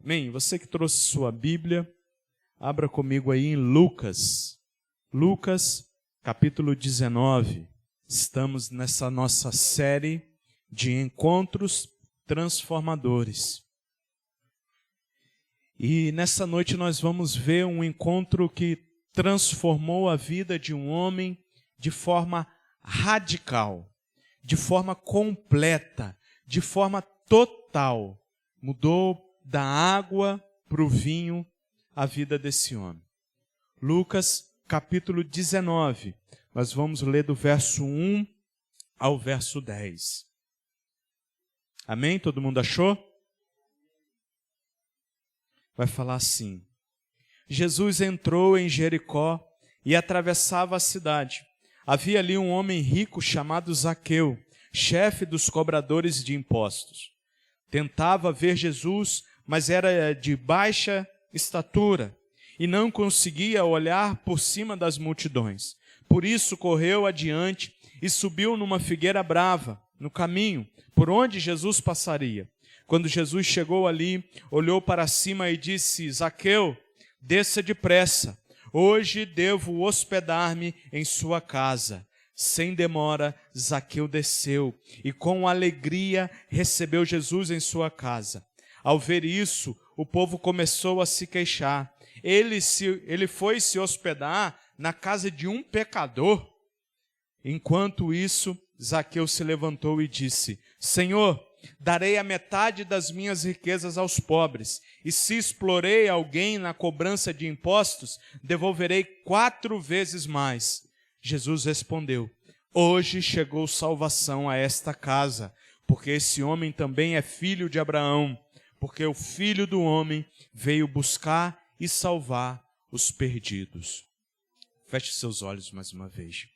Amém? Você que trouxe sua Bíblia, abra comigo aí em Lucas. Lucas, capítulo 19. Estamos nessa nossa série de encontros transformadores. E nessa noite nós vamos ver um encontro que transformou a vida de um homem de forma radical, de forma completa, de forma total. Mudou da água para o vinho a vida desse homem. Lucas, capítulo 19. Nós vamos ler do verso 1 ao verso 10. Amém? Todo mundo achou? Vai falar assim: Jesus entrou em Jericó e atravessava a cidade. Havia ali um homem rico chamado Zaqueu, chefe dos cobradores de impostos. Tentava ver Jesus, mas era de baixa estatura e não conseguia olhar por cima das multidões. Por isso correu adiante e subiu numa figueira brava, no caminho, por onde Jesus passaria. Quando Jesus chegou ali, olhou para cima e disse: Zaqueu, desça depressa. Hoje devo hospedar-me em sua casa. Sem demora, Zaqueu desceu e com alegria recebeu Jesus em sua casa. Ao ver isso, o povo começou a se queixar. Ele foi se hospedar na casa de um pecador. Enquanto isso, Zaqueu se levantou e disse: Senhor, darei a metade das minhas riquezas aos pobres, e se explorei alguém na cobrança de impostos, devolverei 4 vezes mais. Jesus respondeu: Hoje chegou salvação a esta casa, porque esse homem também é filho de Abraão, porque o Filho do Homem veio buscar e salvar os perdidos. Feche seus olhos mais uma vez.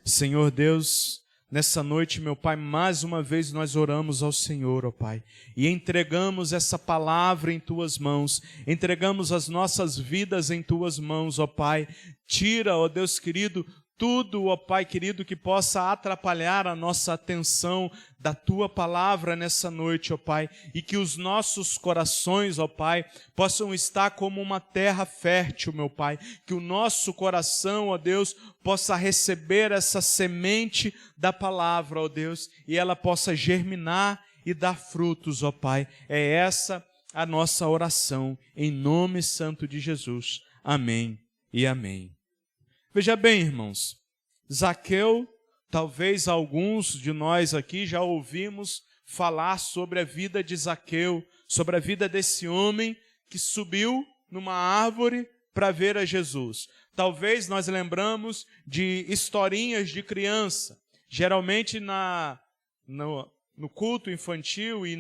Senhor Deus, nessa noite, meu Pai, mais uma vez nós oramos ao Senhor, ó Pai, e entregamos essa palavra em Tuas mãos, entregamos as nossas vidas em Tuas mãos, ó Pai. Tira, ó Deus querido, tudo, ó Pai querido, que possa atrapalhar a nossa atenção da Tua palavra nessa noite, ó Pai, e que os nossos corações, ó Pai, possam estar como uma terra fértil, meu Pai, que o nosso coração, ó Deus, possa receber essa semente da palavra, ó Deus, e ela possa germinar e dar frutos, ó Pai. É essa a nossa oração, em nome santo de Jesus. Amém e amém. Veja bem, irmãos, Zaqueu, talvez alguns de nós aqui já ouvimos falar sobre a vida de Zaqueu, sobre a vida desse homem que subiu numa árvore para ver a Jesus. Talvez nós lembramos de historinhas de criança. Geralmente no culto infantil e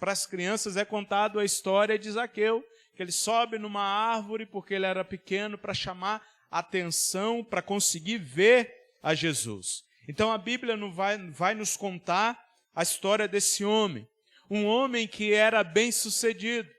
para as crianças é contado a história de Zaqueu, que ele sobe numa árvore porque ele era pequeno para chamar atenção, para conseguir ver a Jesus. Então a Bíblia não vai nos contar a história desse homem. Um homem que era bem-sucedido,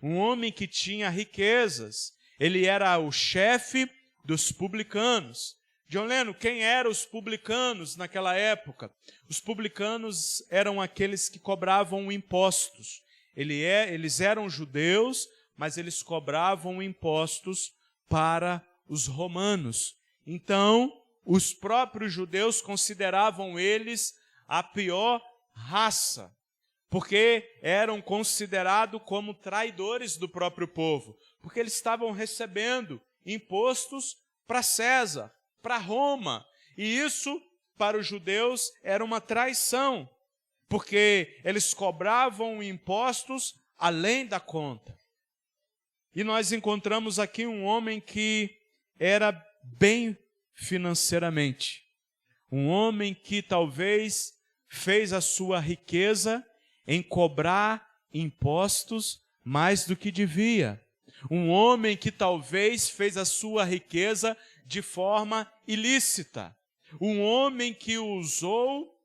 um homem que tinha riquezas. Ele era o chefe dos publicanos. John Lennon, quem eram os publicanos naquela época? Os publicanos eram aqueles que cobravam impostos. Eles eram judeus, mas eles cobravam impostos para os romanos. Então, os próprios judeus consideravam eles a pior raça, porque eram considerados como traidores do próprio povo, porque eles estavam recebendo impostos para César, para Roma, e isso, para os judeus, era uma traição, porque eles cobravam impostos além da conta. E nós encontramos aqui um homem que era bem financeiramente. Um homem que talvez fez a sua riqueza em cobrar impostos mais do que devia. Um homem que talvez fez a sua riqueza de forma ilícita. Um homem que usou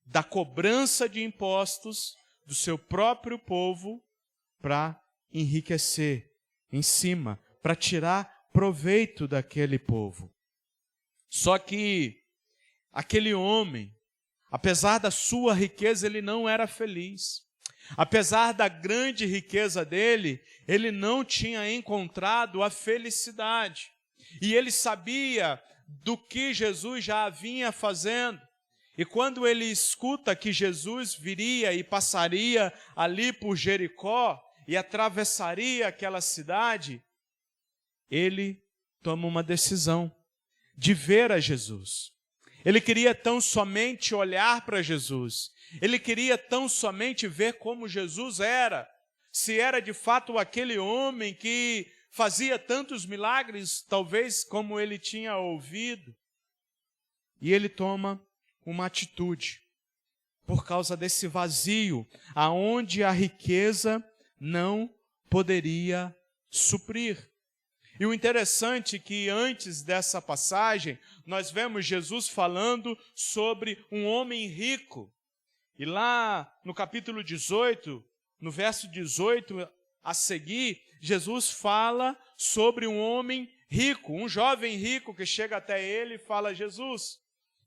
da cobrança de impostos do seu próprio povo para enriquecer em cima, para tirar proveito daquele povo. Só que aquele homem, apesar da sua riqueza, ele não era feliz. Apesar da grande riqueza dele, ele não tinha encontrado a felicidade. E ele sabia do que Jesus já vinha fazendo. E quando ele escuta que Jesus viria e passaria ali por Jericó e atravessaria aquela cidade, ele toma uma decisão de ver a Jesus. Ele queria tão somente olhar para Jesus. Ele queria tão somente ver como Jesus era. Se era de fato aquele homem que fazia tantos milagres, talvez como ele tinha ouvido. E ele toma uma atitude por causa desse vazio, aonde a riqueza não poderia suprir. E o interessante é que antes dessa passagem, nós vemos Jesus falando sobre um homem rico. E lá no capítulo 18, no verso 18 a seguir, Jesus fala sobre um homem rico, um jovem rico que chega até ele e fala: Jesus,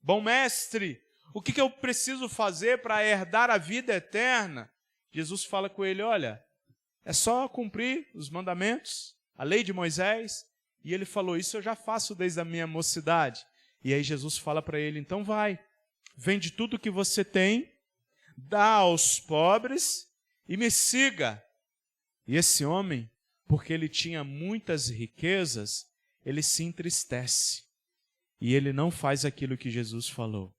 bom mestre, o que eu preciso fazer para herdar a vida eterna? Jesus fala com ele: olha, é só cumprir os mandamentos, a lei de Moisés. E ele falou: isso eu já faço desde a minha mocidade. E aí Jesus fala para ele: então vai, vende tudo que você tem, dá aos pobres e me siga. E esse homem, porque ele tinha muitas riquezas, ele se entristece. E ele não faz aquilo que Jesus falou.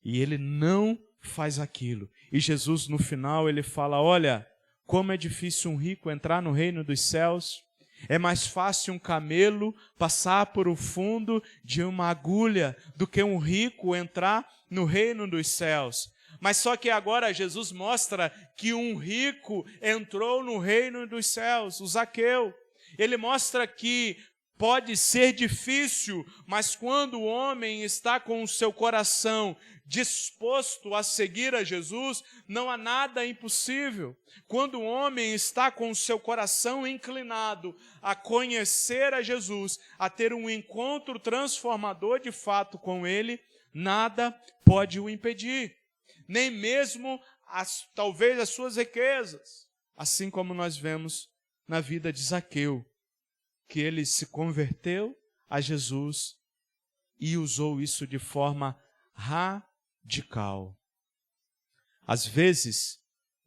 E ele não faz aquilo. E Jesus, no final, ele fala: olha, como é difícil um rico entrar no reino dos céus. É mais fácil um camelo passar por o fundo de uma agulha do que um rico entrar no reino dos céus. Mas só que agora Jesus mostra que um rico entrou no reino dos céus, o Zaqueu. Ele mostra que pode ser difícil, mas quando o homem está com o seu coração disposto a seguir a Jesus, não há nada impossível. Quando o homem está com o seu coração inclinado a conhecer a Jesus, a ter um encontro transformador de fato com Ele, nada pode o impedir. Nem mesmo, talvez, as suas riquezas. Assim como nós vemos na vida de Zaqueu, que ele se converteu a Jesus e usou isso de forma radical. Às vezes,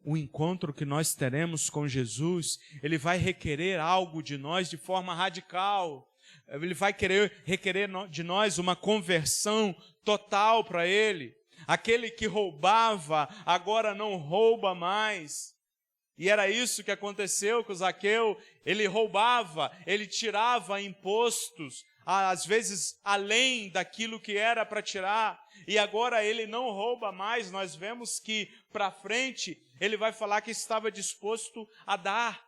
o encontro que nós teremos com Jesus, ele vai requerer algo de nós de forma radical. Ele vai requerer de nós uma conversão total para Ele. Aquele que roubava, agora não rouba mais. E era isso que aconteceu com Zaqueu. Ele roubava, ele tirava impostos, às vezes além daquilo que era para tirar. E agora ele não rouba mais. Nós vemos que para frente ele vai falar que estava disposto a dar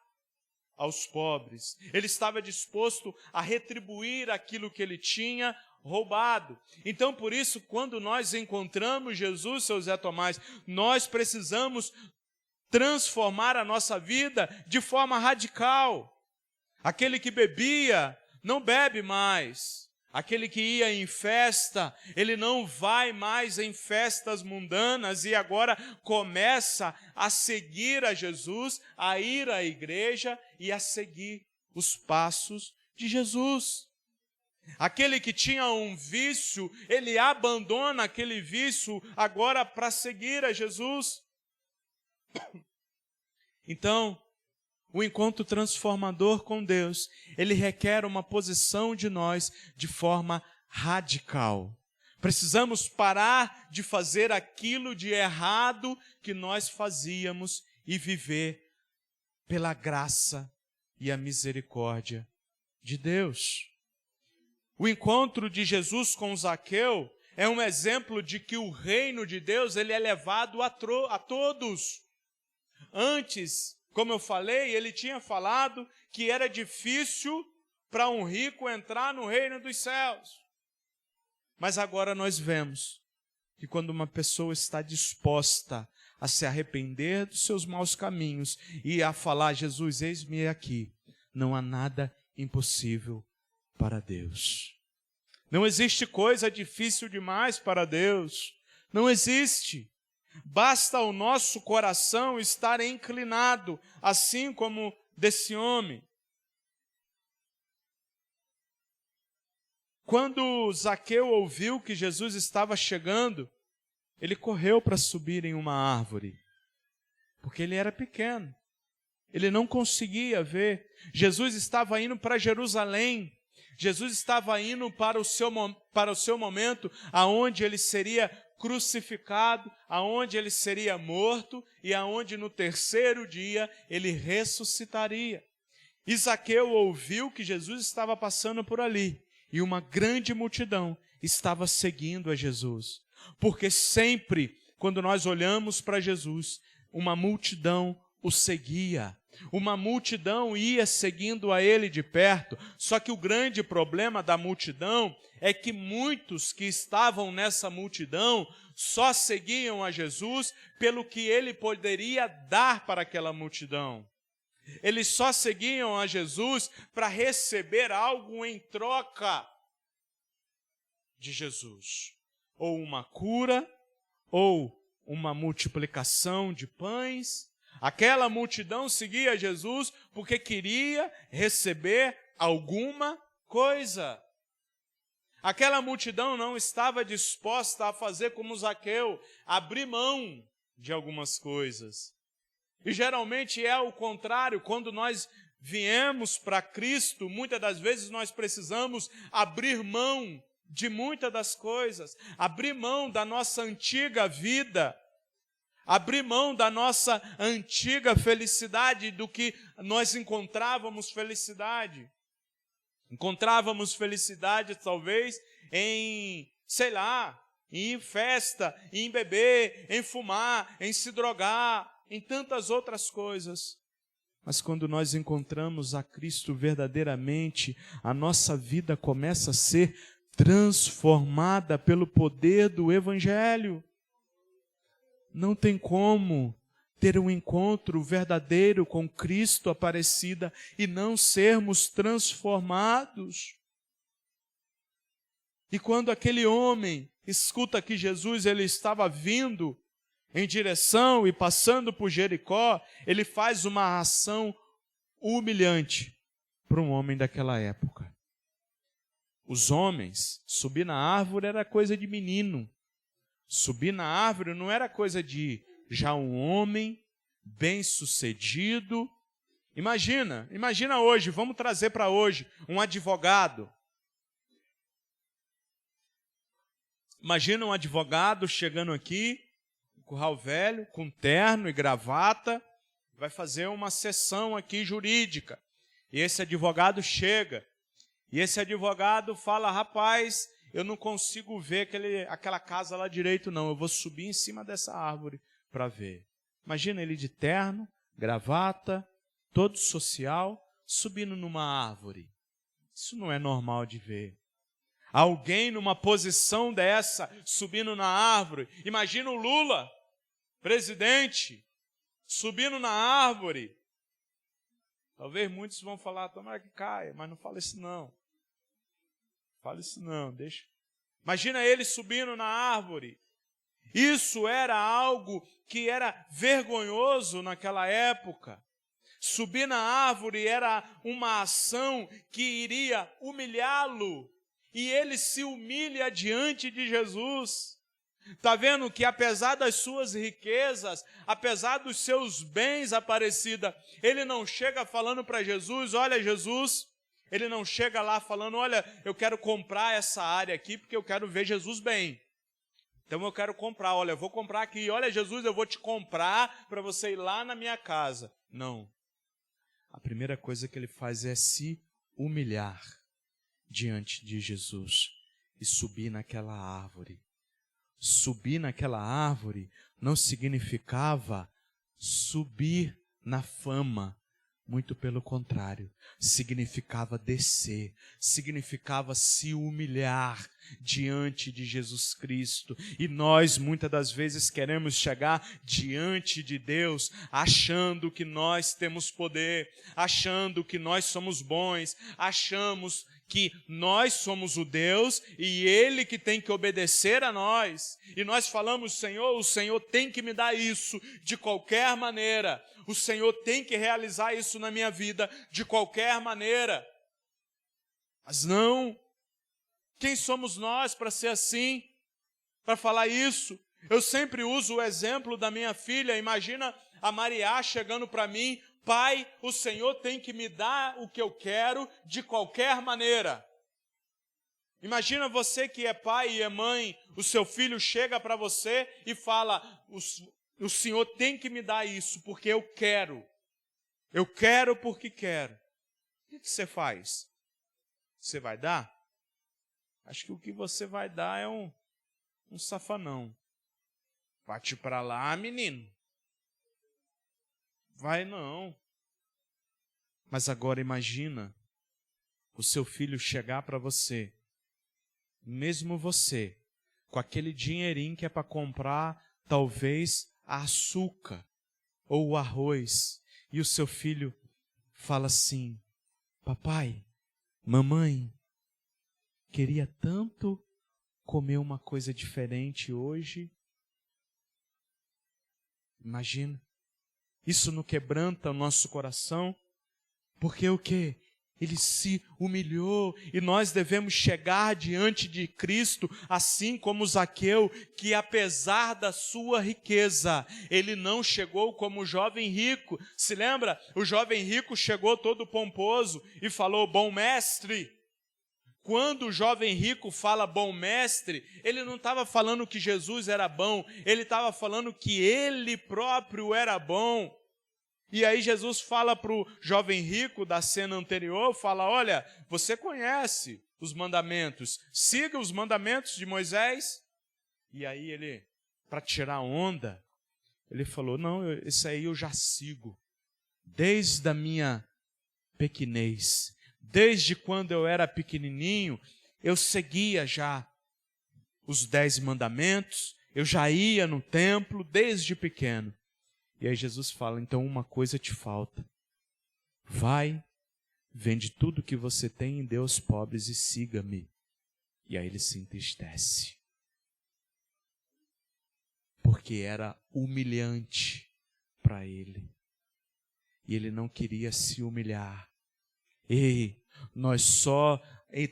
aos pobres. Ele estava disposto a retribuir aquilo que ele tinha roubado. Então, por isso, quando nós encontramos Jesus, seu Zé Tomás, nós precisamos transformar a nossa vida de forma radical. Aquele que bebia, não bebe mais. Aquele que ia em festa, ele não vai mais em festas mundanas e agora começa a seguir a Jesus, a ir à igreja e a seguir os passos de Jesus. Aquele que tinha um vício, ele abandona aquele vício agora para seguir a Jesus. Então, o encontro transformador com Deus, ele requer uma posição de nós de forma radical. Precisamos parar de fazer aquilo de errado que nós fazíamos e viver pela graça e a misericórdia de Deus. O encontro de Jesus com Zaqueu é um exemplo de que o reino de Deus ele é levado a todos. Antes, como eu falei, ele tinha falado que era difícil para um rico entrar no reino dos céus. Mas agora nós vemos que quando uma pessoa está disposta a se arrepender dos seus maus caminhos e a falar: Jesus, eis-me aqui, não há nada impossível para Deus. Não existe coisa difícil demais para Deus. Não existe. Basta o nosso coração estar inclinado, assim como desse homem.Quando Zaqueu ouviu que Jesus estava chegando, ele correu para subir em uma árvore, porque ele era pequeno, ele não conseguia ver. Jesus estava indo para Jerusalém, Jesus estava indo para o seu momento, aonde ele seria crucificado, aonde ele seria morto e aonde no terceiro dia ele ressuscitaria. E Zaqueu ouviu que Jesus estava passando por ali. E uma grande multidão estava seguindo a Jesus. Porque sempre, quando nós olhamos para Jesus, uma multidão o seguia. Uma multidão ia seguindo a ele de perto. Só que o grande problema da multidão é que muitos que estavam nessa multidão só seguiam a Jesus pelo que ele poderia dar para aquela multidão. Eles só seguiam a Jesus para receber algo em troca de Jesus. Ou uma cura, ou uma multiplicação de pães. Aquela multidão seguia Jesus porque queria receber alguma coisa. Aquela multidão não estava disposta a fazer como Zaqueu, abrir mão de algumas coisas. E geralmente é o contrário, quando nós viemos para Cristo, muitas das vezes nós precisamos abrir mão de muitas das coisas, abrir mão da nossa antiga vida, abrir mão da nossa antiga felicidade, do que nós encontrávamos felicidade. Encontrávamos felicidade talvez em, em festa, em beber, em fumar, em se drogar, em tantas outras coisas. Mas quando nós encontramos a Cristo verdadeiramente, a nossa vida começa a ser transformada pelo poder do Evangelho. Não tem como ter um encontro verdadeiro com Cristo Aparecida e não sermos transformados. E quando aquele homem escuta que Jesus ele estava vindo em direção e passando por Jericó, ele faz uma ação humilhante para um homem daquela época. Os homens, subir na árvore era coisa de menino. Subir na árvore não era coisa de já um homem bem-sucedido. Imagina hoje, vamos trazer para hoje um advogado. Imagina um advogado chegando aqui, Curral Velho, com terno e gravata, vai fazer uma sessão aqui jurídica. E esse advogado chega, e esse advogado fala, rapaz, eu não consigo ver aquela casa lá direito não, eu vou subir em cima dessa árvore para ver. Imagina ele de terno, gravata, todo social, subindo numa árvore. Isso não é normal de ver. Alguém numa posição dessa, subindo na árvore. Imagina o Lula, presidente, subindo na árvore. Talvez muitos vão falar, tomara que caia, mas não fala isso não. Fala isso não, deixa. Imagina ele subindo na árvore. Isso era algo que era vergonhoso naquela época. Subir na árvore era uma ação que iria humilhá-lo. E ele se humilha diante de Jesus. Está vendo que apesar das suas riquezas, apesar dos seus bens, Aparecida, ele não chega falando para Jesus, olha Jesus, ele não chega lá falando, olha, eu quero comprar essa área aqui porque eu quero ver Jesus bem. Então eu quero comprar, olha, eu vou comprar aqui, olha Jesus, eu vou te comprar para você ir lá na minha casa. Não. A primeira coisa que ele faz é se humilhar diante de Jesus e subir naquela árvore. Subir naquela árvore não significava subir na fama, muito pelo contrário, significava descer, significava se humilhar diante de Jesus Cristo. E nós muitas das vezes queremos chegar diante de Deus achando que nós temos poder, achando que nós somos bons, achamos que nós somos o Deus e Ele que tem que obedecer a nós. E nós falamos, Senhor, o Senhor tem que me dar isso de qualquer maneira. O Senhor tem que realizar isso na minha vida de qualquer maneira. Mas não. Quem somos nós para ser assim? Para falar isso? Eu sempre uso o exemplo da minha filha. Imagina a Maria chegando para mim: pai, o Senhor tem que me dar o que eu quero de qualquer maneira. Imagina você que é pai e é mãe, o seu filho chega para você e fala: o Senhor tem que me dar isso porque eu quero. Eu quero porque quero. O que você faz? Você vai dar? Acho que o que você vai dar é um safanão. Bate para lá, menino. Vai não. Mas agora imagina o seu filho chegar para você, mesmo você, com aquele dinheirinho que é para comprar talvez açúcar ou o arroz, e o seu filho fala assim: papai, mamãe, queria tanto comer uma coisa diferente hoje. Imagina. Isso não quebranta o nosso coração? Porque o quê? Ele se humilhou, e nós devemos chegar diante de Cristo, assim como Zaqueu, que apesar da sua riqueza, ele não chegou como o jovem rico. Se lembra? O jovem rico chegou todo pomposo e falou: bom mestre. Quando o jovem rico fala bom mestre, ele não estava falando que Jesus era bom, ele estava falando que ele próprio era bom. E aí Jesus fala para o jovem rico da cena anterior, fala: olha, você conhece os mandamentos, siga os mandamentos de Moisés. E aí ele, para tirar onda, ele falou: não, esse aí eu já sigo, desde a minha pequenez. Desde quando eu era pequenininho, eu seguia já os 10 mandamentos, eu já ia no templo desde pequeno. E aí Jesus fala: então uma coisa te falta. Vai, vende tudo que você tem e dê aos pobres e siga-me. E aí ele se entristece. Porque era humilhante para ele. E ele não queria se humilhar. Ei, nós só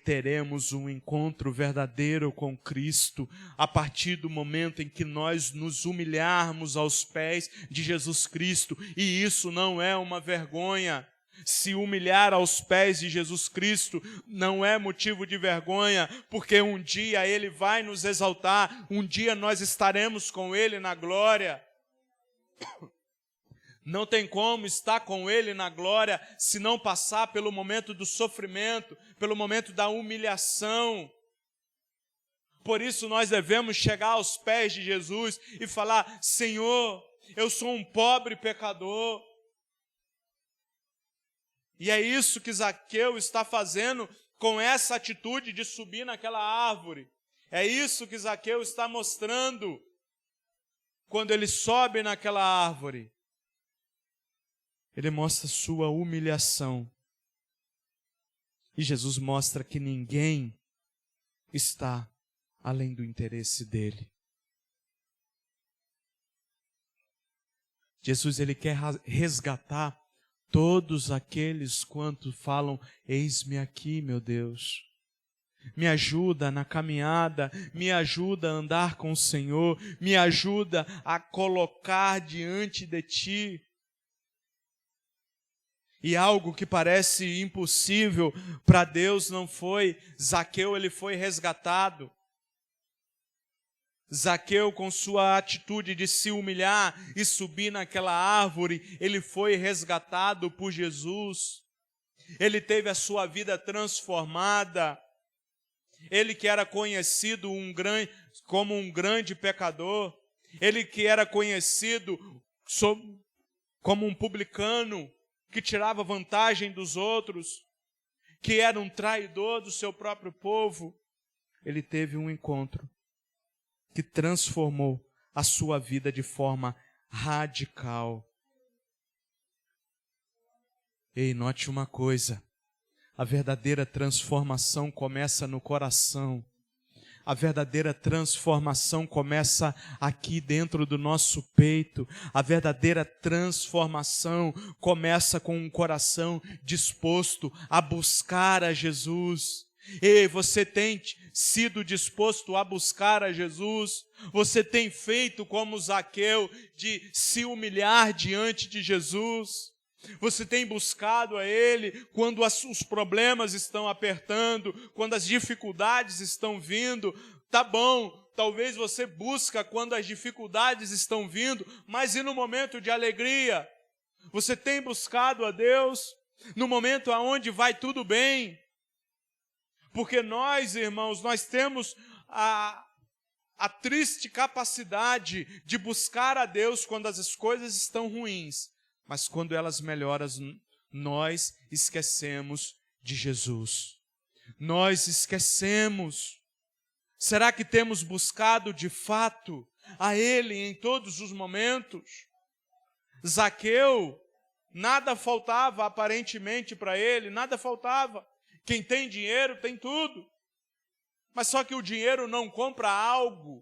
teremos um encontro verdadeiro com Cristo a partir do momento em que nós nos humilharmos aos pés de Jesus Cristo. E isso não é uma vergonha. Se humilhar aos pés de Jesus Cristo não é motivo de vergonha, porque um dia Ele vai nos exaltar, um dia nós estaremos com Ele na glória. Não tem como estar com Ele na glória se não passar pelo momento do sofrimento, pelo momento da humilhação. Por isso nós devemos chegar aos pés de Jesus e falar: Senhor, eu sou um pobre pecador. E é isso que Zaqueu está fazendo com essa atitude de subir naquela árvore. É isso que Zaqueu está mostrando quando ele sobe naquela árvore. Ele mostra sua humilhação. E Jesus mostra que ninguém está além do interesse dele. Jesus, ele quer resgatar todos aqueles quanto falam: eis-me aqui, meu Deus. Me ajuda na caminhada, me ajuda a andar com o Senhor, me ajuda a colocar diante de Ti. E algo que parece impossível para Deus não foi. Zaqueu, ele foi resgatado. Zaqueu, com sua atitude de se humilhar e subir naquela árvore, ele foi resgatado por Jesus. Ele teve a sua vida transformada. Ele que era conhecido como um grande pecador, ele que era conhecido como um publicano, que tirava vantagem dos outros, que era um traidor do seu próprio povo, ele teve um encontro que transformou a sua vida de forma radical. Ei, note uma coisa: A verdadeira transformação começa no coração. A verdadeira transformação começa aqui dentro do nosso peito. A verdadeira transformação começa com um coração disposto a buscar a Jesus. E você tem sido disposto a buscar a Jesus? Você tem feito como Zaqueu, de se humilhar diante de Jesus? Você tem buscado a Ele quando os problemas estão apertando, quando as dificuldades estão vindo? Tá bom, talvez você busca quando as dificuldades estão vindo, mas e no momento de alegria? Você tem buscado a Deus no momento onde vai tudo bem? Porque nós, irmãos, nós temos a triste capacidade de buscar a Deus quando as coisas estão ruins. Mas quando elas melhoram, nós esquecemos de Jesus. Nós esquecemos. Será que temos buscado de fato a Ele em todos os momentos? Zaqueu, nada faltava aparentemente para ele, nada faltava. Quem tem dinheiro tem tudo. Mas só que o dinheiro não compra algo.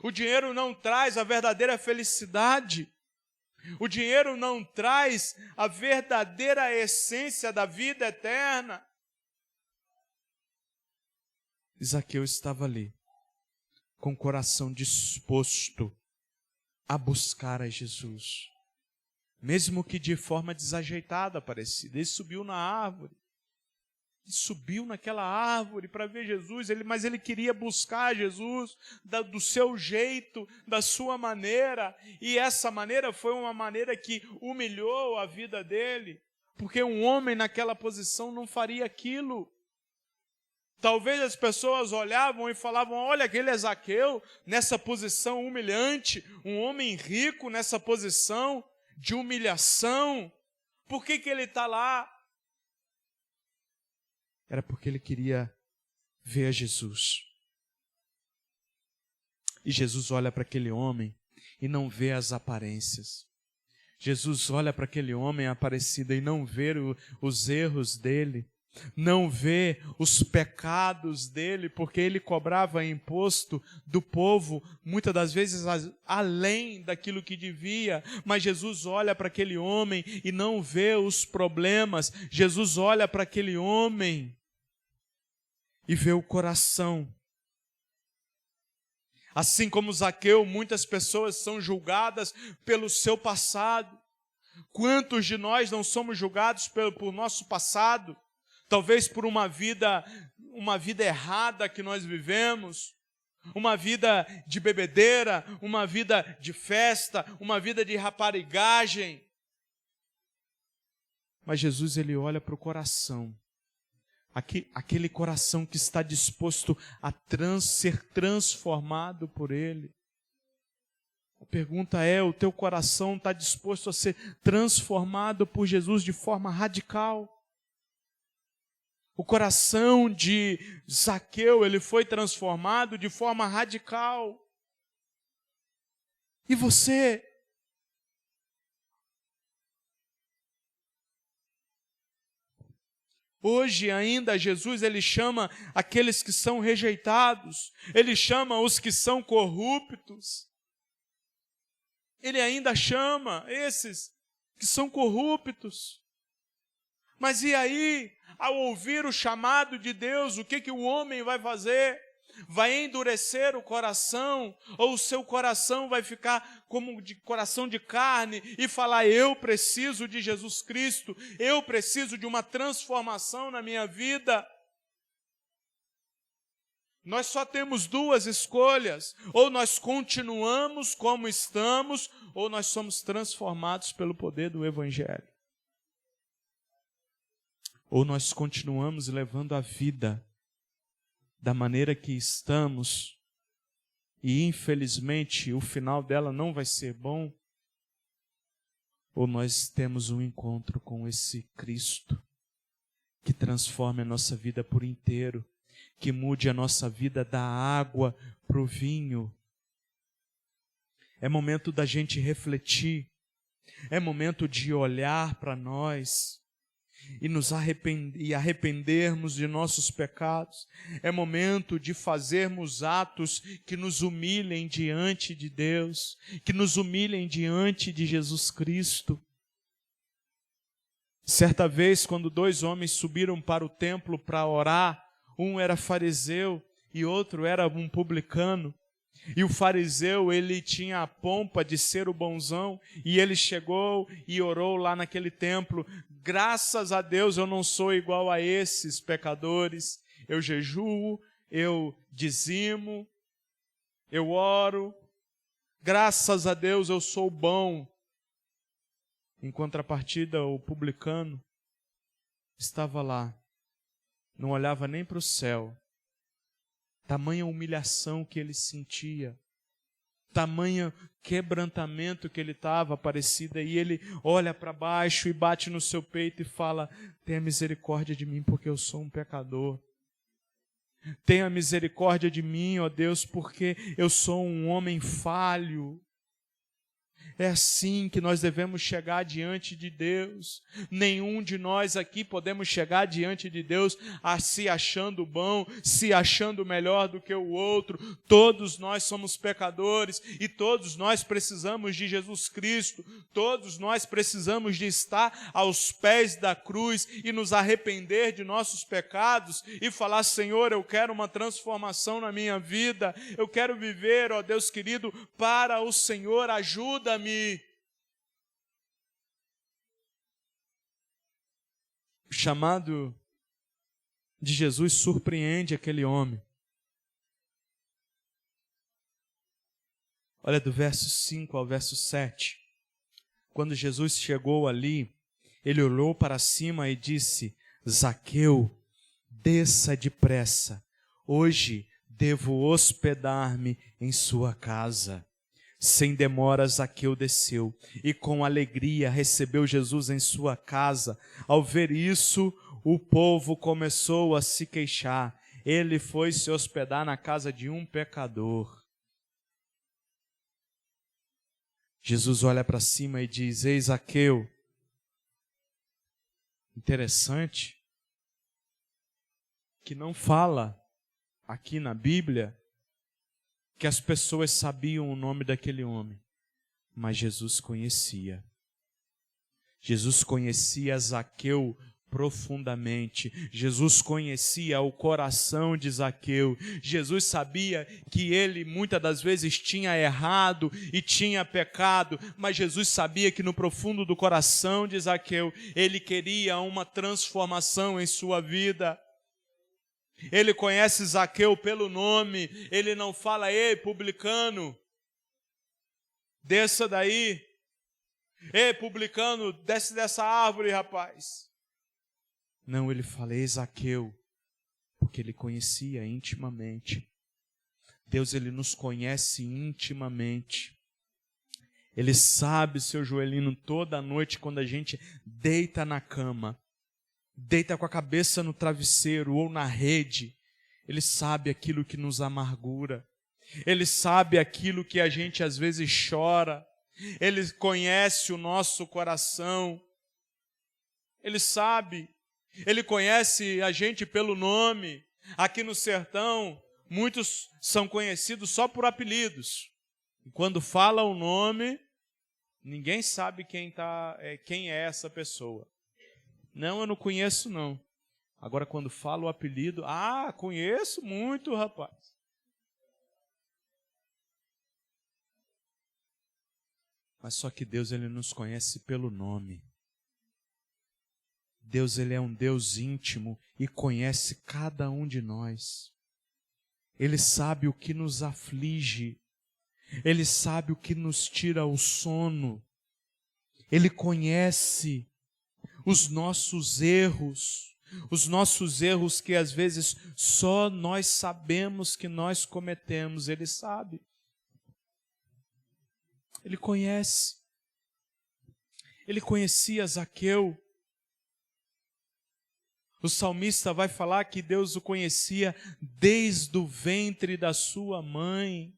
O dinheiro não traz a verdadeira felicidade. O dinheiro não traz a verdadeira essência da vida eterna. Zaqueu estava ali, com o coração disposto a buscar a Jesus. Mesmo que de forma desajeitada parecida. Ele subiu na árvore. Ele subiu naquela árvore para ver Jesus, mas ele queria buscar Jesus do seu jeito, da sua maneira, e essa maneira foi uma maneira que humilhou a vida dele, porque um homem naquela posição não faria aquilo. Talvez as pessoas olhavam e falavam: olha, aquele é Zaqueu, nessa posição humilhante, um homem rico nessa posição de humilhação, por que ele está lá? Era porque ele queria ver a Jesus. E Jesus olha para aquele homem e não vê as aparências. Jesus olha para aquele homem aparecido e não vê os erros dele, não vê os pecados dele, porque ele cobrava imposto do povo, muitas das vezes além daquilo que devia. Mas Jesus olha para aquele homem e não vê os problemas. Jesus olha para aquele homem e vê o coração. Assim como Zaqueu, muitas pessoas são julgadas pelo seu passado. Quantos de nós não somos julgados por nosso passado? Talvez por uma vida errada que nós vivemos, uma vida de bebedeira, uma vida de festa, uma vida de raparigagem. Mas Jesus, ele olha para o coração. Aquele coração que está disposto a ser transformado por Ele. A pergunta é: o teu coração está disposto a ser transformado por Jesus de forma radical? O coração de Zaqueu, ele foi transformado de forma radical. E você? Hoje ainda Jesus, ele chama aqueles que são rejeitados, ele chama os que são corruptos. Ele ainda chama esses que são corruptos. Mas e aí, ao ouvir o chamado de Deus, o que o homem vai fazer? Vai endurecer o coração, ou o seu coração vai ficar como de coração de carne e falar: eu preciso de Jesus Cristo, eu preciso de uma transformação na minha vida? Nós só temos duas escolhas: ou nós continuamos como estamos, ou nós somos transformados pelo poder do Evangelho. Ou nós continuamos levando a vida da maneira que estamos, e infelizmente o final dela não vai ser bom, ou nós temos um encontro com esse Cristo, que transforme a nossa vida por inteiro, que mude a nossa vida da água para o vinho. É momento da gente refletir, é momento de olhar para nós e arrependermos de nossos pecados. É momento de fazermos atos que nos humilhem diante de Deus, que nos humilhem diante de Jesus Cristo. Certa vez, quando 2 homens subiram para o templo para orar, um era fariseu e outro era um publicano. E o fariseu, ele tinha a pompa de ser o bonzão, e ele chegou e orou lá naquele templo: graças a Deus eu não sou igual a esses pecadores, eu jejuo, eu dizimo, eu oro, graças a Deus eu sou bom. Em contrapartida, o publicano estava lá, não olhava nem para o céu. Tamanha humilhação que ele sentia, tamanho quebrantamento que ele estava, parecida, e ele olha para baixo e bate no seu peito e fala: tenha misericórdia de mim, porque eu sou um pecador. Tenha misericórdia de mim, ó Deus, porque eu sou um homem falho. É assim que nós devemos chegar diante de Deus. Nenhum de nós aqui podemos chegar diante de Deus se achando bom, se achando melhor do que o outro. Todos nós somos pecadores e todos nós precisamos de Jesus Cristo. Todos nós precisamos de estar aos pés da cruz e nos arrepender de nossos pecados e falar: Senhor, eu quero uma transformação na minha vida. Eu quero viver, ó Deus querido, para o Senhor. Ajuda-me. O chamado de Jesus surpreende aquele homem. Olha, do verso 5 ao verso 7. Quando Jesus chegou ali, ele olhou para cima e disse: Zaqueu, desça depressa. Hoje devo hospedar-me em sua casa. Sem demora, Zaqueu desceu e com alegria recebeu Jesus em sua casa. Ao ver isso, o povo começou a se queixar. Ele foi se hospedar na casa de um pecador. Jesus olha para cima e diz: Ei, Zaqueu. Interessante que não fala aqui na Bíblia que as pessoas sabiam o nome daquele homem, mas Jesus conhecia. Jesus conhecia Zaqueu profundamente. Jesus conhecia o coração de Zaqueu. Jesus sabia que ele muitas das vezes tinha errado e tinha pecado, mas Jesus sabia que no profundo do coração de Zaqueu, ele queria uma transformação em sua vida. Ele conhece Zaqueu pelo nome, ele não fala: ei, publicano, desça daí. Ei, publicano, desce dessa árvore, rapaz. Não, ele fala: ei, Zaqueu, porque ele conhecia intimamente. Deus, ele nos conhece intimamente. Ele sabe, seu joelhinho, toda noite quando a gente deita na cama, deita com a cabeça no travesseiro ou na rede, ele sabe aquilo que nos amargura, ele sabe aquilo que a gente às vezes chora, ele conhece o nosso coração, ele sabe, ele conhece a gente pelo nome. Aqui no sertão, muitos são conhecidos só por apelidos, e quando fala o nome, ninguém sabe quem é essa pessoa. Não, eu não conheço, não. Agora, quando fala o apelido, conheço muito, rapaz. Mas só que Deus, ele nos conhece pelo nome. Deus, ele é um Deus íntimo e conhece cada um de nós. Ele sabe o que nos aflige. Ele sabe o que nos tira o sono. Ele conhece os nossos erros que às vezes só nós sabemos que nós cometemos. Ele sabe. Ele conhece. Ele conhecia Zaqueu. O salmista vai falar que Deus o conhecia desde o ventre da sua mãe.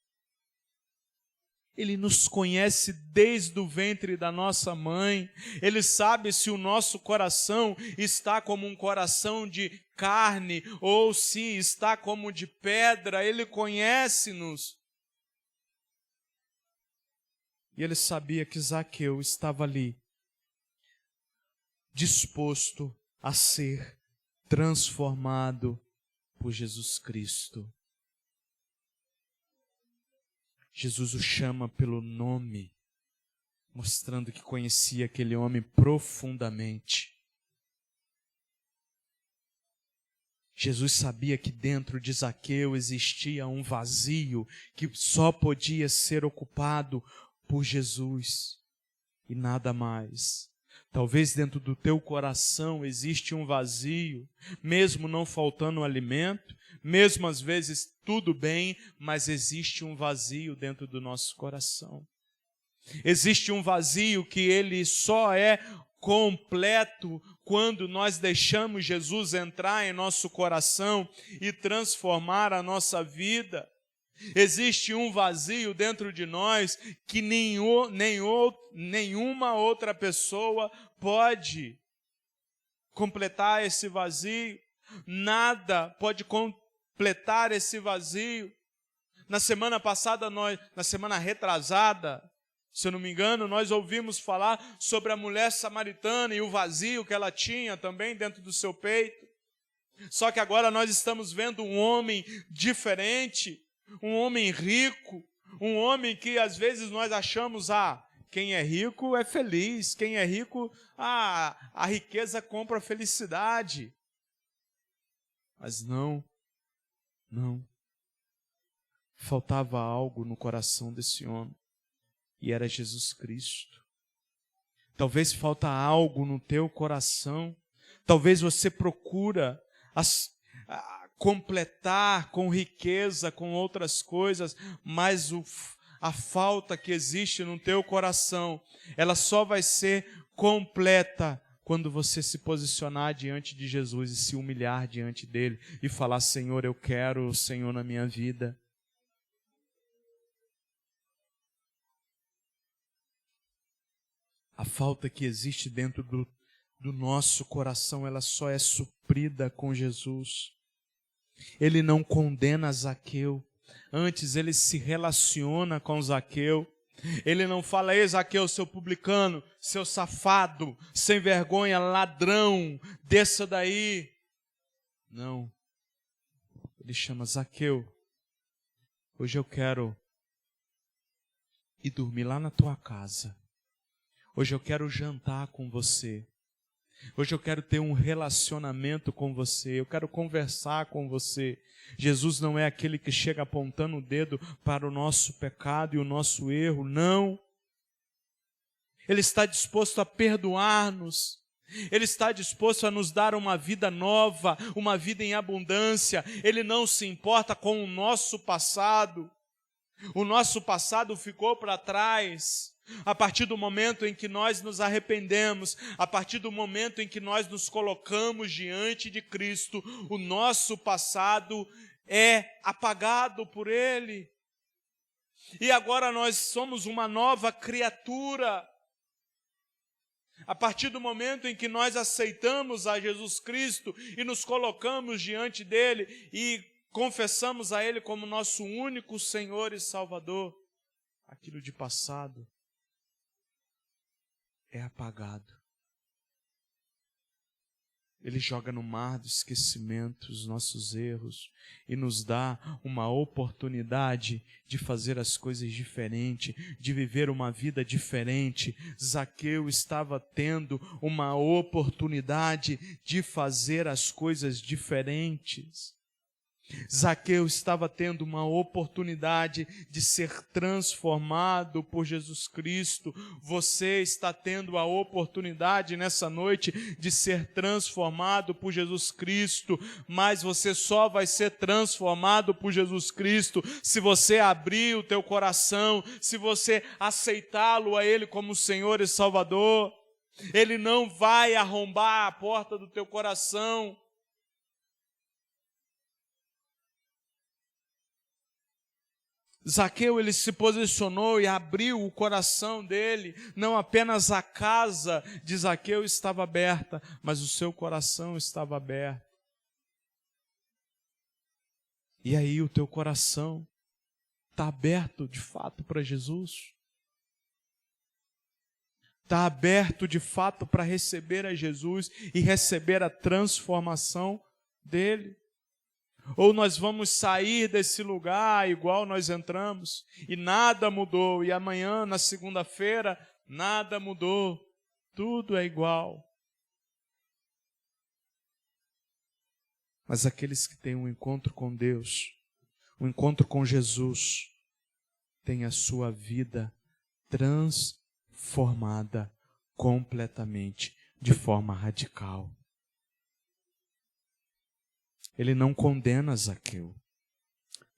Ele nos conhece desde o ventre da nossa mãe. Ele sabe se o nosso coração está como um coração de carne ou se está como de pedra. Ele conhece-nos. E ele sabia que Zaqueu estava ali, disposto a ser transformado por Jesus Cristo. Jesus o chama pelo nome, mostrando que conhecia aquele homem profundamente. Jesus sabia que dentro de Zaqueu existia um vazio que só podia ser ocupado por Jesus e nada mais. Talvez dentro do teu coração existe um vazio, mesmo não faltando alimento, mesmo às vezes tudo bem, mas existe um vazio dentro do nosso coração. Existe um vazio que ele só é completo quando nós deixamos Jesus entrar em nosso coração e transformar a nossa vida. Existe um vazio dentro de nós que nenhuma outra pessoa pode completar esse vazio. Nada pode completar esse vazio. Na semana passada, na semana retrasada, se eu não me engano, nós ouvimos falar sobre a mulher samaritana e o vazio que ela tinha também dentro do seu peito. Só que agora nós estamos vendo um homem diferente, um homem rico, um homem que às vezes nós achamos, quem é rico é feliz, quem é rico, a riqueza compra a felicidade. Mas não. Faltava algo no coração desse homem, e era Jesus Cristo. Talvez falta algo no teu coração, talvez você procura completar com riqueza, com outras coisas, mas a falta que existe no teu coração, ela só vai ser completa quando você se posicionar diante de Jesus e se humilhar diante dele e falar: Senhor, eu quero o Senhor na minha vida. A falta que existe dentro do nosso coração, ela só é suprida com Jesus. Ele não condena Zaqueu, antes ele se relaciona com Zaqueu. Ele não fala: ei, Zaqueu, seu publicano, seu safado, sem vergonha, ladrão, desça daí. Não. Ele chama: Zaqueu, hoje eu quero ir dormir lá na tua casa. Hoje eu quero jantar com você. Hoje eu quero ter um relacionamento com você. Eu quero conversar com você. Jesus não é aquele que chega apontando o dedo para o nosso pecado e o nosso erro. Não. Ele está disposto a perdoar-nos. Ele está disposto a nos dar uma vida nova, uma vida em abundância. Ele não se importa com o nosso passado. O nosso passado ficou para trás. A partir do momento em que nós nos arrependemos, a partir do momento em que nós nos colocamos diante de Cristo, o nosso passado é apagado por Ele. E agora nós somos uma nova criatura. A partir do momento em que nós aceitamos a Jesus Cristo e nos colocamos diante dEle e confessamos a Ele como nosso único Senhor e Salvador, aquilo de passado é apagado. Ele joga no mar do esquecimento os nossos erros e nos dá uma oportunidade de fazer as coisas diferente, de viver uma vida diferente. Zaqueu estava tendo uma oportunidade de fazer as coisas diferentes. Zaqueu estava tendo uma oportunidade de ser transformado por Jesus Cristo. Você está tendo a oportunidade nessa noite de ser transformado por Jesus Cristo, mas você só vai ser transformado por Jesus Cristo se você abrir o teu coração, se você aceitá-lo a Ele como Senhor e Salvador. Ele não vai arrombar a porta do teu coração. Zaqueu, ele se posicionou e abriu o coração dele. Não apenas a casa de Zaqueu estava aberta, mas o seu coração estava aberto. E aí o teu coração está aberto de fato para Jesus? Está aberto de fato para receber a Jesus e receber a transformação dele? Ou nós vamos sair desse lugar igual nós entramos e nada mudou, e amanhã, na segunda-feira, nada mudou, tudo é igual. Mas aqueles que têm um encontro com Deus, um encontro com Jesus, têm a sua vida transformada completamente, de forma radical. Ele não condena Zaqueu.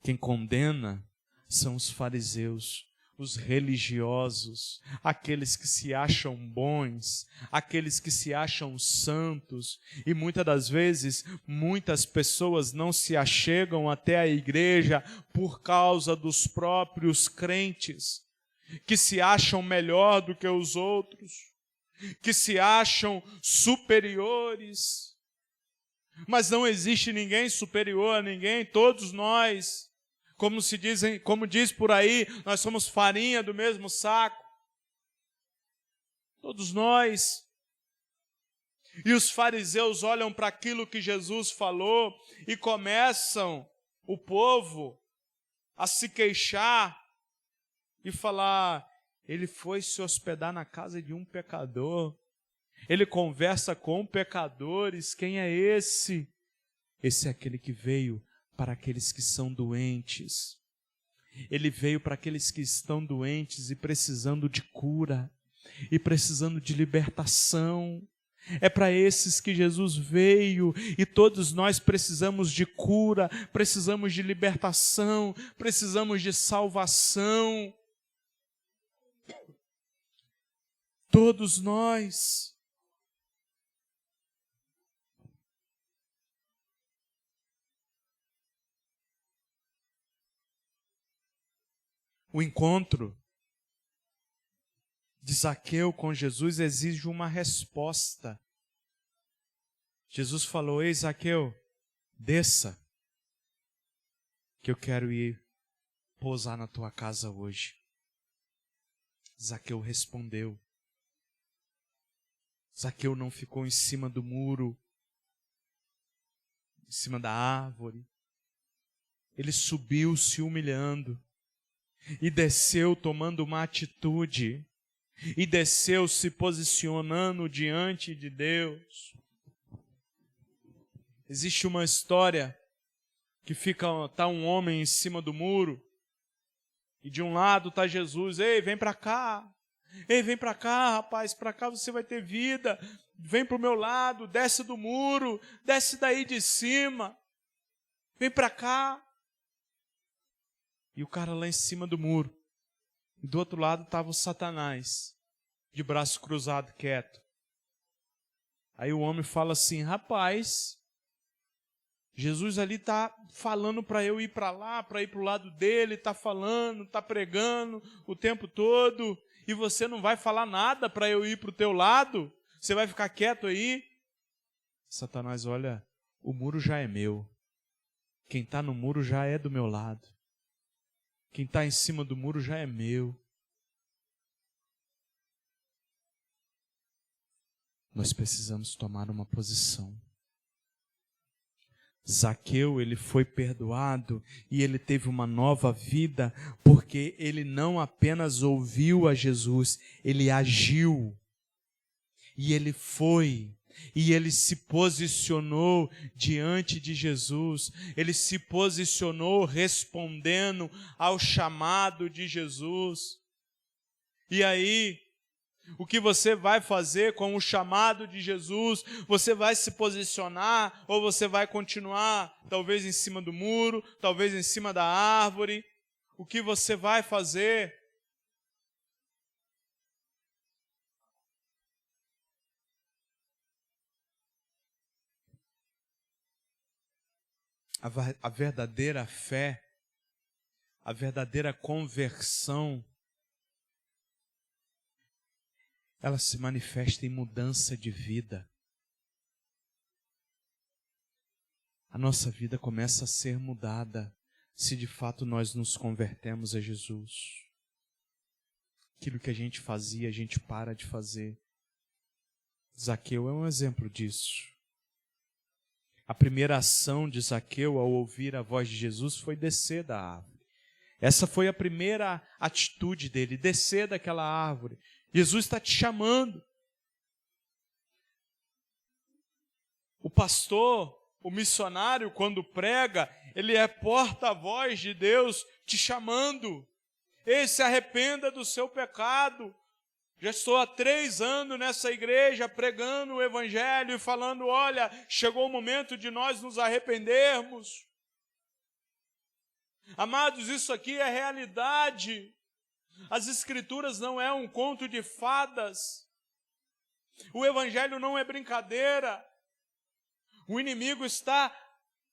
Quem condena são os fariseus, os religiosos, aqueles que se acham bons, aqueles que se acham santos. E muitas das vezes, muitas pessoas não se achegam até a igreja por causa dos próprios crentes, que se acham melhor do que os outros, que se acham superiores. Mas não existe ninguém superior a ninguém, todos nós, como diz por aí, nós somos farinha do mesmo saco. Todos nós. E os fariseus olham para aquilo que Jesus falou e começam, o povo, a se queixar e falar: ele foi se hospedar na casa de um pecador. Ele conversa com pecadores. Quem é esse? Esse é aquele que veio para aqueles que são doentes. Ele veio para aqueles que estão doentes e precisando de cura, e precisando de libertação. É para esses que Jesus veio, e todos nós precisamos de cura, precisamos de libertação, precisamos de salvação. Todos nós. O encontro de Zaqueu com Jesus exige uma resposta. Jesus falou: ei, Zaqueu, desça, que eu quero ir pousar na tua casa hoje. Zaqueu respondeu. Zaqueu não ficou em cima do muro, em cima da árvore. Ele subiu se humilhando e desceu tomando uma atitude, e desceu se posicionando diante de Deus. Existe uma história que tá um homem em cima do muro, e de um lado está Jesus: ei, vem para cá, ei, vem para cá, rapaz, para cá você vai ter vida, vem para o meu lado, desce do muro, desce daí de cima, vem para cá. E o cara lá em cima do muro. E do outro lado estava o Satanás, de braço cruzado, quieto. Aí o homem fala assim: rapaz, Jesus ali está falando para eu ir para lá, para ir para o lado dele, está falando, está pregando o tempo todo, e você não vai falar nada para eu ir para o teu lado? Você vai ficar quieto aí? Satanás: olha, o muro já é meu. Quem está no muro já é do meu lado. Quem está em cima do muro já é meu. Nós precisamos tomar uma posição. Zaqueu, ele foi perdoado e ele teve uma nova vida, porque ele não apenas ouviu a Jesus, ele agiu. E ele foi. E ele se posicionou diante de Jesus, ele se posicionou respondendo ao chamado de Jesus. E aí, o que você vai fazer com o chamado de Jesus? Você vai se posicionar ou você vai continuar, talvez em cima do muro, talvez em cima da árvore? O que você vai fazer? A verdadeira fé, a verdadeira conversão, ela se manifesta em mudança de vida. A nossa vida começa a ser mudada se de fato nós nos convertemos a Jesus. Aquilo que a gente fazia, a gente para de fazer. Zaqueu é um exemplo disso. A primeira ação de Zaqueu ao ouvir a voz de Jesus foi descer da árvore. Essa foi a primeira atitude dele, descer daquela árvore. Jesus está te chamando. O pastor, o missionário, quando prega, ele é porta-voz de Deus te chamando. Ei, se arrependa do seu pecado. Já estou há 3 anos nessa igreja pregando o evangelho e falando, olha, chegou o momento de nós nos arrependermos. Amados, isso aqui é realidade. As escrituras não é um conto de fadas. O evangelho não é brincadeira. O inimigo está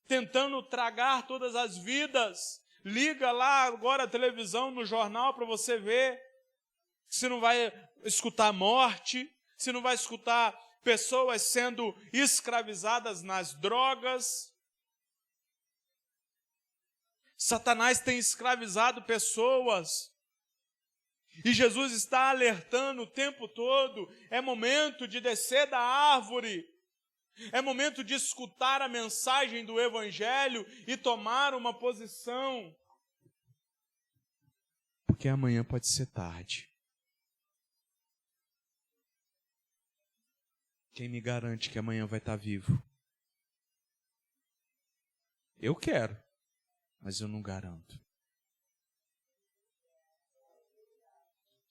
tentando tragar todas as vidas. Liga lá agora a televisão, no jornal, para você ver. Se não vai escutar morte, se não vai escutar pessoas sendo escravizadas nas drogas. Satanás tem escravizado pessoas. E Jesus está alertando o tempo todo. É momento de descer da árvore. É momento de escutar a mensagem do evangelho e tomar uma posição. Porque amanhã pode ser tarde. Quem me garante que amanhã vai estar vivo? Eu quero, mas eu não garanto.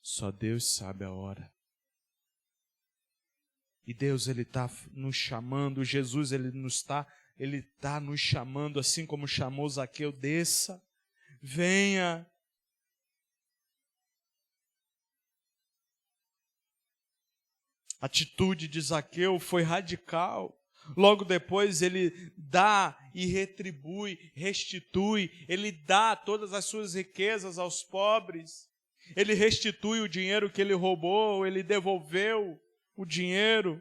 Só Deus sabe a hora. E Deus, Ele está nos chamando, Jesus, Ele está nos chamando, assim como chamou Zaqueu, desça, venha. A atitude de Zaqueu foi radical. Logo depois ele dá e restitui, ele dá todas as suas riquezas aos pobres. Ele restitui o dinheiro que ele roubou, ele devolveu o dinheiro.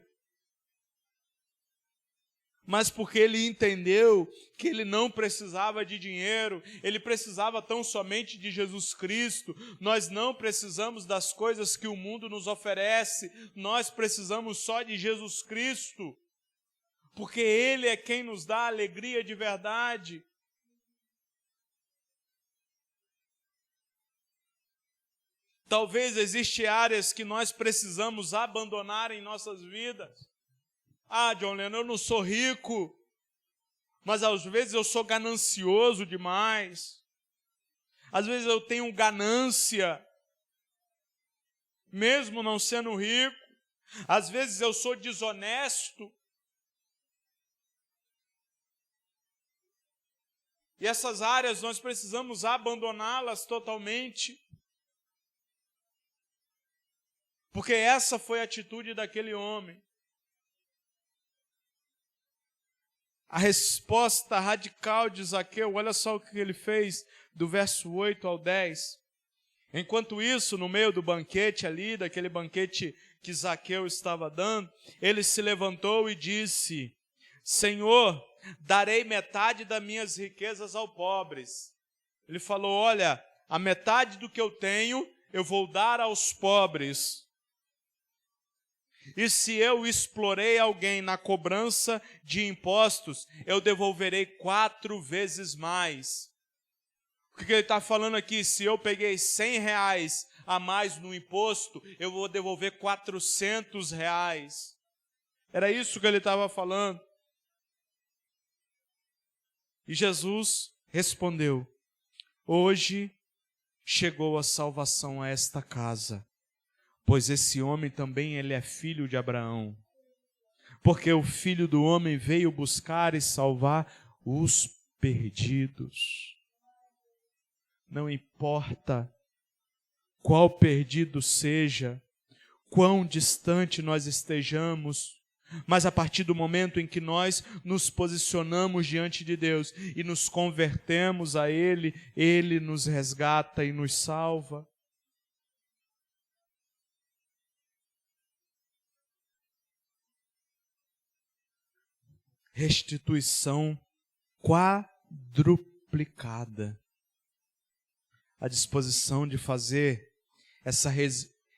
Mas porque ele entendeu que ele não precisava de dinheiro, ele precisava tão somente de Jesus Cristo. Nós não precisamos das coisas que o mundo nos oferece, nós precisamos só de Jesus Cristo, porque Ele é quem nos dá alegria de verdade. Talvez existem áreas que nós precisamos abandonar em nossas vidas. Ah, John Lennon, eu não sou rico, mas às vezes eu sou ganancioso demais. Às vezes eu tenho ganância, mesmo não sendo rico. Às vezes eu sou desonesto. E essas áreas nós precisamos abandoná-las totalmente. Porque essa foi a atitude daquele homem. A resposta radical de Zaqueu, olha só o que ele fez, do verso 8 ao 10. Enquanto isso, no meio do banquete ali, daquele banquete que Zaqueu estava dando, ele se levantou e disse, Senhor, darei metade das minhas riquezas aos pobres. Ele falou, olha, a metade do que eu tenho, eu vou dar aos pobres. E se eu explorei alguém na cobrança de impostos, eu devolverei 4 vezes mais. O que ele está falando aqui? Se eu peguei R$100 a mais no imposto, eu vou devolver R$400. Era isso que ele estava falando. E Jesus respondeu, hoje chegou a salvação a esta casa, pois esse homem também ele é filho de Abraão. Porque o Filho do Homem veio buscar e salvar os perdidos. Não importa qual perdido seja, quão distante nós estejamos, Mas a partir do momento em que nós nos posicionamos diante de Deus e nos convertemos a Ele, Ele nos resgata e nos salva. Restituição quadruplicada. A disposição de fazer essa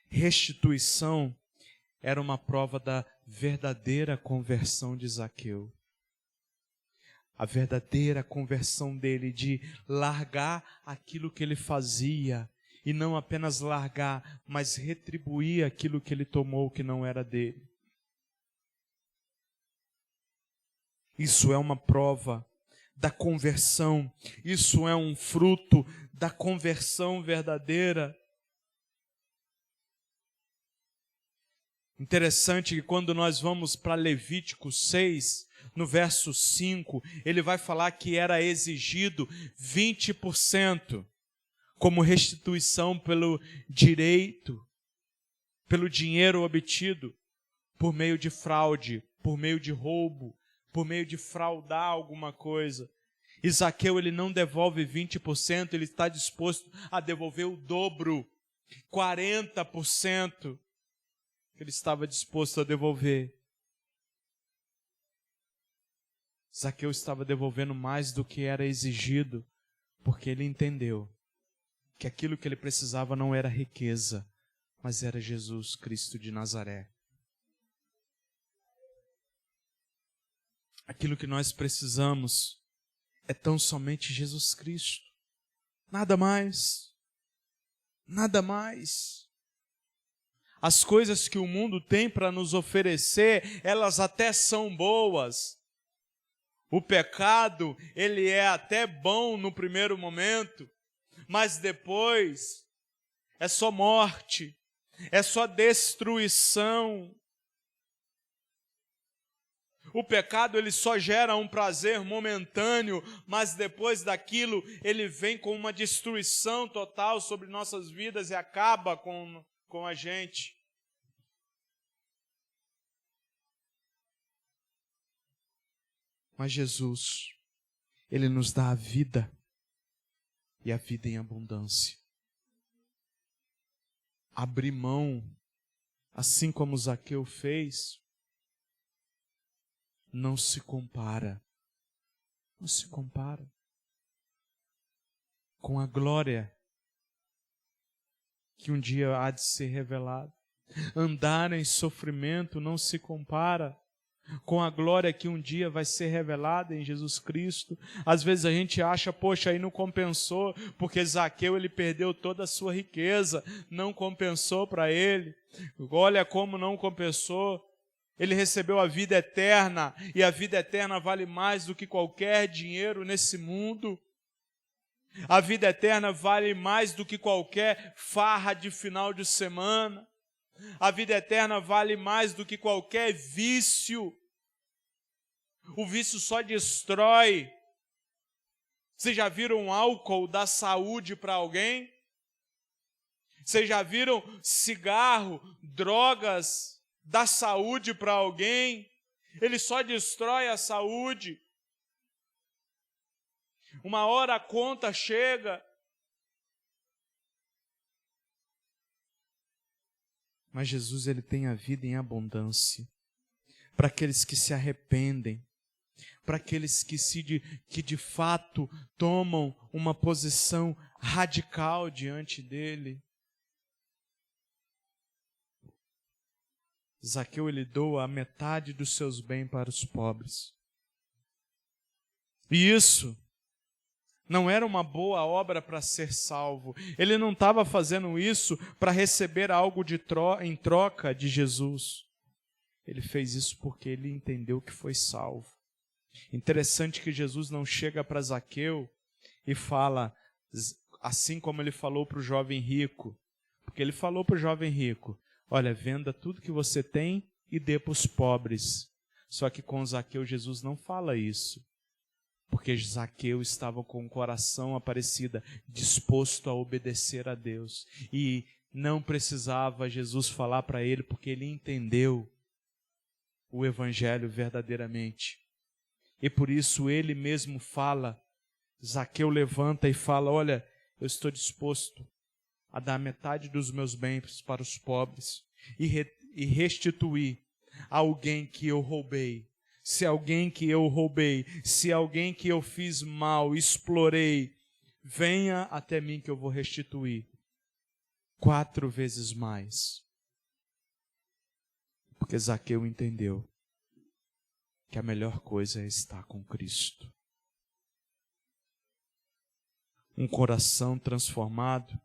restituição era uma prova da verdadeira conversão de Zaqueu. A verdadeira conversão dele de largar aquilo que ele fazia, e não apenas largar, mas retribuir aquilo que ele tomou que não era dele. Isso é uma prova da conversão, isso é um fruto da conversão verdadeira. Interessante que quando nós vamos para Levítico 6, no verso 5, ele vai falar que era exigido 20% como restituição pelo direito, pelo dinheiro obtido por meio de fraude, por meio de roubo, por meio de fraudar alguma coisa. E Zaqueu, ele não devolve 20%, ele está disposto a devolver o dobro, 40%. Que ele estava disposto a devolver. Zaqueu estava devolvendo mais do que era exigido, porque ele entendeu que aquilo que ele precisava não era riqueza, mas era Jesus Cristo de Nazaré. Aquilo que nós precisamos é tão somente Jesus Cristo. Nada mais. Nada mais. As coisas que o mundo tem para nos oferecer, elas até são boas. O pecado, ele é até bom no primeiro momento, mas depois é só morte, é só destruição. O pecado, ele só gera um prazer momentâneo, mas depois daquilo, ele vem com uma destruição total sobre nossas vidas e acaba com a gente. Mas Jesus, Ele nos dá a vida, e a vida em abundância. Abrir mão, assim como Zaqueu fez, não se compara. Não se compara com a glória que um dia há de ser revelada. Andar em sofrimento não se compara com a glória que um dia vai ser revelada em Jesus Cristo. Às vezes a gente acha, poxa, aí não compensou, porque Zaqueu, ele perdeu toda a sua riqueza, não compensou para ele. Olha como não compensou. Ele recebeu a vida eterna, e a vida eterna vale mais do que qualquer dinheiro nesse mundo. A vida eterna vale mais do que qualquer farra de final de semana. A vida eterna vale mais do que qualquer vício. O vício só destrói. Vocês já viram álcool dar saúde para alguém? Vocês já viram cigarro, drogas dar saúde para alguém? Ele só destrói a saúde. Uma hora a conta chega. Mas Jesus, ele tem a vida em abundância. Para aqueles que se arrependem. Para aqueles que de fato tomam uma posição radical diante dele. Zaqueu, ele doa a metade dos seus bens para os pobres. E isso não era uma boa obra para ser salvo. Ele não estava fazendo isso para receber algo em troca de Jesus. Ele fez isso porque ele entendeu que foi salvo. Interessante que Jesus não chega para Zaqueu e fala, assim como ele falou para o jovem rico. Porque ele falou para o jovem rico, olha, venda tudo que você tem e dê para os pobres. Só que com Zaqueu, Jesus não fala isso. Porque Zaqueu estava com o coração Aparecida, disposto a obedecer a Deus. E não precisava Jesus falar para ele, porque ele entendeu o evangelho verdadeiramente. E por isso ele mesmo fala, Zaqueu levanta e fala, olha, eu estou disposto a dar metade dos meus bens para os pobres e restituir alguém que eu roubei. Se alguém que eu roubei, se alguém que eu fiz mal, explorei, venha até mim que eu vou restituir 4 vezes mais. Porque Zaqueu entendeu que a melhor coisa é estar com Cristo. Um coração transformado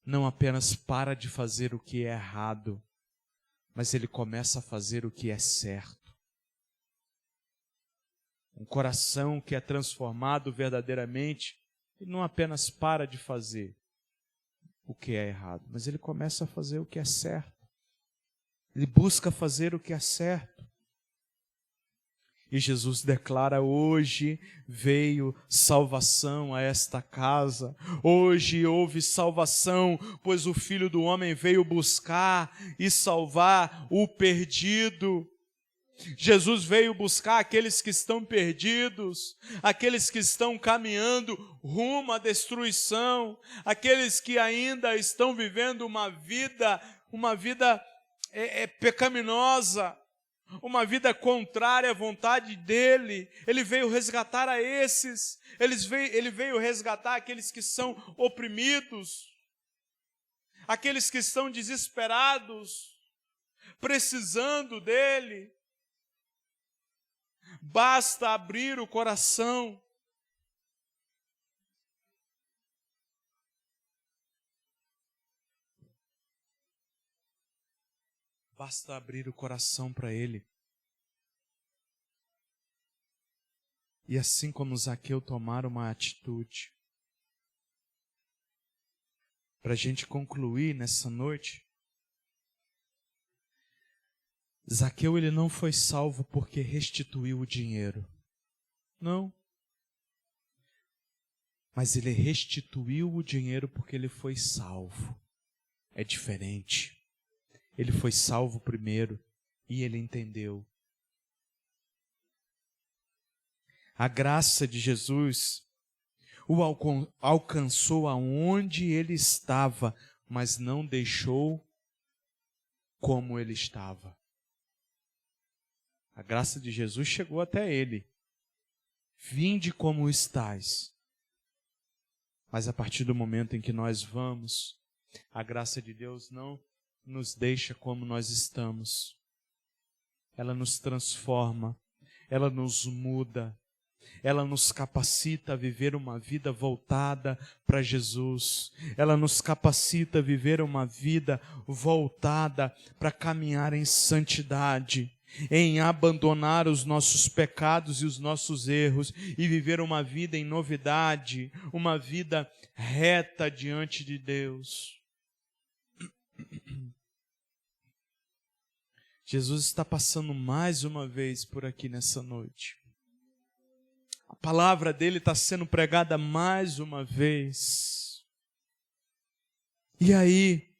não apenas para de fazer o que é errado, mas ele começa a fazer o que é certo. Um coração que é transformado verdadeiramente, ele não apenas para de fazer o que é errado, mas ele começa a fazer o que é certo. Ele busca fazer o que é certo. E Jesus declara, hoje veio salvação a esta casa. Hoje houve salvação, pois o Filho do Homem veio buscar e salvar o perdido. Jesus veio buscar aqueles que estão perdidos, aqueles que estão caminhando rumo à destruição, aqueles que ainda estão vivendo uma vida pecaminosa, uma vida contrária à vontade dele. Ele veio resgatar a esses, ele veio resgatar aqueles que são oprimidos, aqueles que estão desesperados, precisando dele. Basta abrir o coração. Basta abrir o coração para Ele. E assim como Zaqueu tomar uma atitude. Para a gente concluir nessa noite, Zaqueu ele não foi salvo porque restituiu o dinheiro. Não. Mas ele restituiu o dinheiro porque ele foi salvo. É diferente. Ele foi salvo primeiro e ele entendeu. A graça de Jesus o alcançou aonde ele estava, mas não deixou como ele estava. A graça de Jesus chegou até ele. Vinde como estais. Mas a partir do momento em que nós vamos, a graça de Deus não nos deixa como nós estamos. Ela nos transforma, ela nos muda, ela nos capacita a viver uma vida voltada para Jesus. Ela nos capacita a viver uma vida voltada para caminhar em santidade, em abandonar os nossos pecados e os nossos erros e viver uma vida em novidade, uma vida reta diante de Deus. Jesus está passando mais uma vez por aqui nessa noite. A palavra dele está sendo pregada mais uma vez. E aí,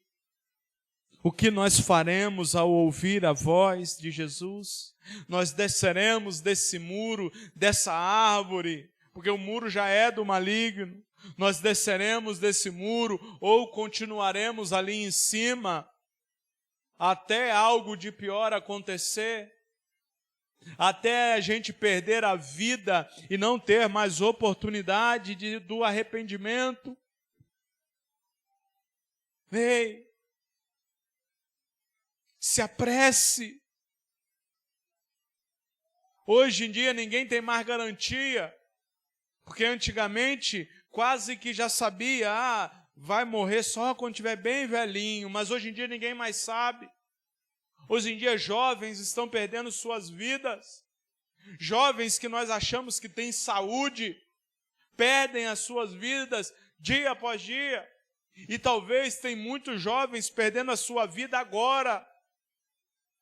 o que nós faremos ao ouvir a voz de Jesus? Nós desceremos desse muro, dessa árvore, porque o muro já é do maligno. Nós desceremos desse muro ou continuaremos ali em cima até algo de pior acontecer, até a gente perder a vida e não ter mais oportunidade do arrependimento. Ei, se apresse. Hoje em dia ninguém tem mais garantia, porque antigamente quase que já sabia, vai morrer só quando estiver bem velhinho, mas hoje em dia ninguém mais sabe. Hoje em dia jovens estão perdendo suas vidas, jovens que nós achamos que têm saúde, perdem as suas vidas dia após dia, e talvez tem muitos jovens perdendo a sua vida agora,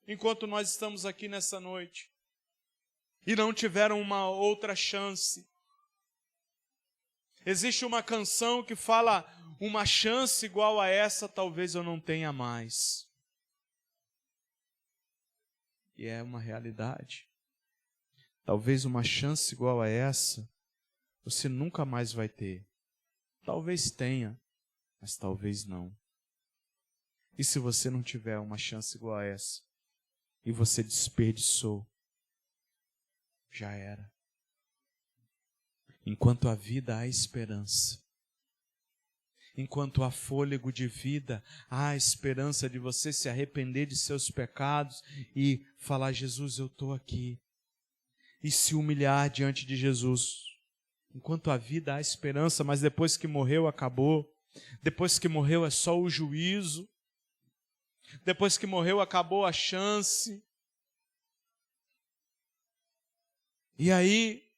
enquanto nós estamos aqui nessa noite, e não tiveram uma outra chance. Existe uma canção que fala, uma chance igual a essa talvez eu não tenha mais. E é uma realidade. Talvez uma chance igual a essa, você nunca mais vai ter. Talvez tenha, mas talvez não. E se você não tiver uma chance igual a essa, e você desperdiçou, já era. Enquanto há vida, há esperança. Enquanto há fôlego de vida, há esperança de você se arrepender de seus pecados e falar: Jesus, eu estou aqui. E se humilhar diante de Jesus. Enquanto há vida, há esperança, mas depois que morreu, acabou. Depois que morreu, é só o juízo. Depois que morreu, acabou a chance. E aí,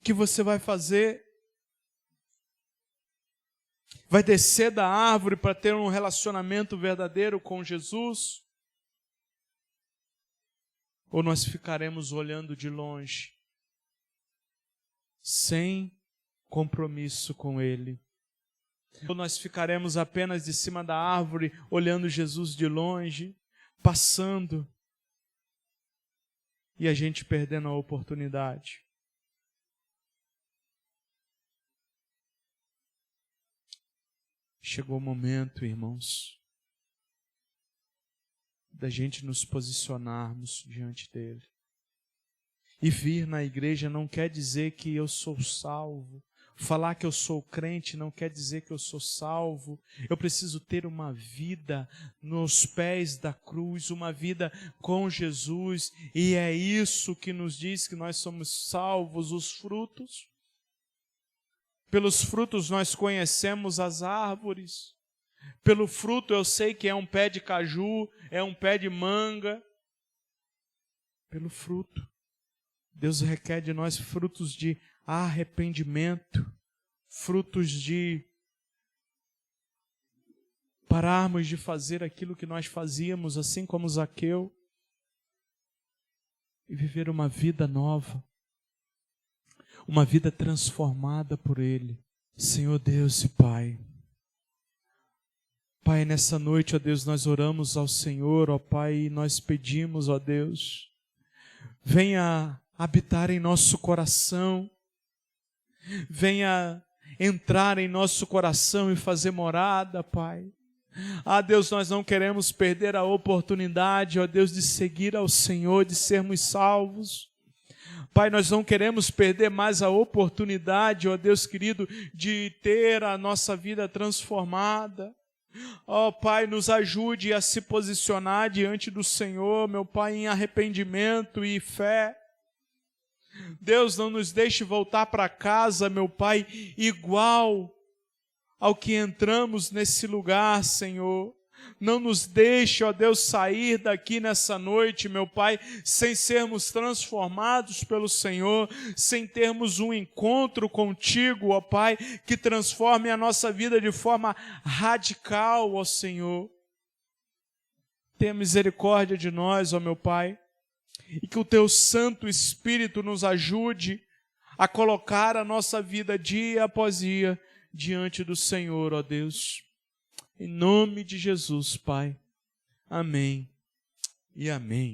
o que você vai fazer? Vai descer da árvore para ter um relacionamento verdadeiro com Jesus? Ou nós ficaremos olhando de longe, sem compromisso com Ele? Ou nós ficaremos apenas de cima da árvore, olhando Jesus de longe, passando, e a gente perdendo a oportunidade? Chegou o momento, irmãos, da gente nos posicionarmos diante dele. E vir na igreja não quer dizer que eu sou salvo. Falar que eu sou crente não quer dizer que eu sou salvo. Eu preciso ter uma vida nos pés da cruz, uma vida com Jesus. E é isso que nos diz que nós somos salvos, os frutos. Pelos frutos nós conhecemos as árvores. Pelo fruto eu sei que é um pé de caju, é um pé de manga. Pelo fruto. Deus requer de nós frutos de arrependimento, frutos de pararmos de fazer aquilo que nós fazíamos, assim como Zaqueu, e viver uma vida nova, uma vida transformada por Ele. Senhor Deus e Pai, Pai, nessa noite, ó Deus, nós oramos ao Senhor, ó Pai, e nós pedimos, ó Deus, venha habitar em nosso coração, venha entrar em nosso coração e fazer morada, Pai. Ah, Deus, nós não queremos perder a oportunidade, ó Deus, de seguir ao Senhor, de sermos salvos. Pai, nós não queremos perder mais a oportunidade, ó Deus querido, de ter a nossa vida transformada. Ó Pai, nos ajude a se posicionar diante do Senhor, meu Pai, em arrependimento e fé. Deus, não nos deixe voltar para casa, meu Pai, igual ao que entramos nesse lugar, Senhor. Não nos deixe, ó Deus, sair daqui nessa noite, meu Pai, sem sermos transformados pelo Senhor, sem termos um encontro contigo, ó Pai, que transforme a nossa vida de forma radical, ó Senhor. Tenha misericórdia de nós, ó meu Pai, e que o Teu Santo Espírito nos ajude a colocar a nossa vida dia após dia diante do Senhor, ó Deus. Em nome de Jesus, Pai. Amém e amém.